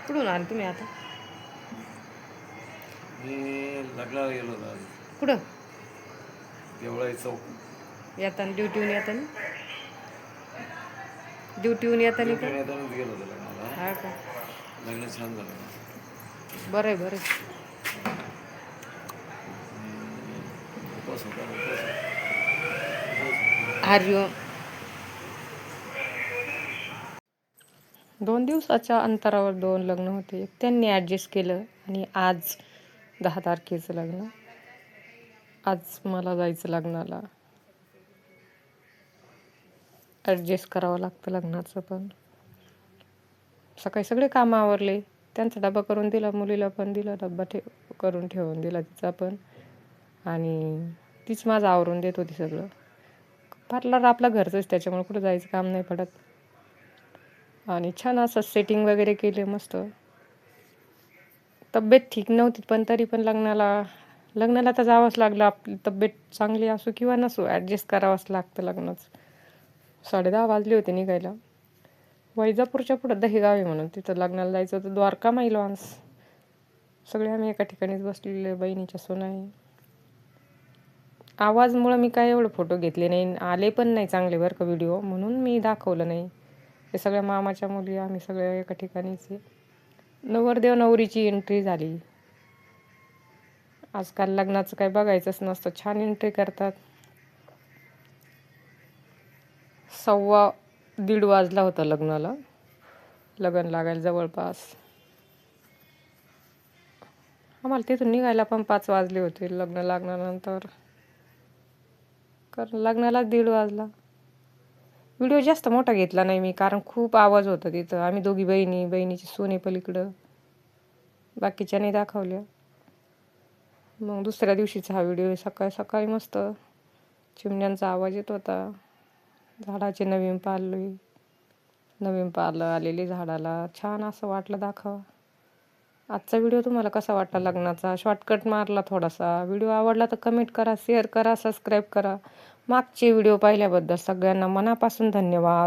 कुठून आले तुम्ही आता? मी लग्नाला गेलो होतो आज. कुठं देवळाई चौक. येताना ड्युटीहून येताना? ड्युटीहून येताना का? ड्युटीवर येतानाच गेलो होतो लग्नाला. हा का? लग्न छान झालं. बरं आहे बरं आहे. उपवास होता. उपवास हरिओम. 2 दिवसाच्या अंतरावर 2 लग्न होते. एक त्यांनी ॲडजस्ट केलं आणि आज 10 तारखेचं लग्न. आज मला जायचं लग्नाला. ॲडजस्ट करावं लागतं लग्नाचं पण. सकाळी सगळे कामं आवरले. त्यांचा डबा करून दिला, मुलीला पण दिला डब्बा करून ठेवून दिला तिचा पण. आणि तीच माझं आवरून देत होती सगळं. पार्लर आपलं घरचंच त्याच्यामुळे कुठं जायचं काम नाही पडत. आणि छान असं सेटिंग वगैरे केले मस्त. तब्येत ठीक नव्हती पण तरी पण लग्नाला तर जावंच लागलं. आपली तब्येत चांगली असो किंवा नसो ॲडजस्ट करावंच लागतं लग्नाचं. 10:30 वाजले होते निघायला. वैजापूरच्या पुढं दहेगाव आहे म्हणून तिथं लग्नाला जायचं होतं. द्वारका माई लॉन्स. सगळे आम्ही एका ठिकाणीच बसलेले, बहिणीच्या सुना आहे. आवाजमुळं मी काय एवढं फोटो घेतले नाही, आले पण नाही चांगले बरं का व्हिडिओ, म्हणून मी दाखवलं नाही. हे सगळ्या मामाच्या मुली आम्ही सगळ्या एका ठिकाणीच आहे. नवरदेव नवरीची एंट्री झाली. आजकाल लग्नाचं काय बघायचंच नसतं, छान एंट्री करतात. 1:15 वाजला होता लग्नाला. लग्न लागायला जवळपास. आम्हाला तिथून निघायला पण 5 वाजले होते लग्न लागल्यानंतर. कारण लग्नाला 1:30 वाजला. व्हिडिओ जास्त मोठा घेतला नाही मी, कारण खूप आवाज होता तिथं. आम्ही दोघी बहिणीची सून आहे पलीकडं. बाकीच्या नाही दाखवल्या. मग दुसऱ्या दिवशीचा हा व्हिडिओ सकाळी सकाळी मस्त चिमण्यांचा आवाज येत होता. झाडाचे नवीन पालं आलेली झाडाला. छान असं वाटलं दाखवा. आजचा व्हिडिओ तुम्हाला कसा वाटला लग्नाचा? शॉर्टकट मारला थोडासा. व्हिडिओ आवडला तर कमेंट करा, शेअर करा, सबस्क्राईब करा. मागचे व्हिडिओ पाहिल्याबद्दल सगळ्यांना मनापासून धन्यवाद.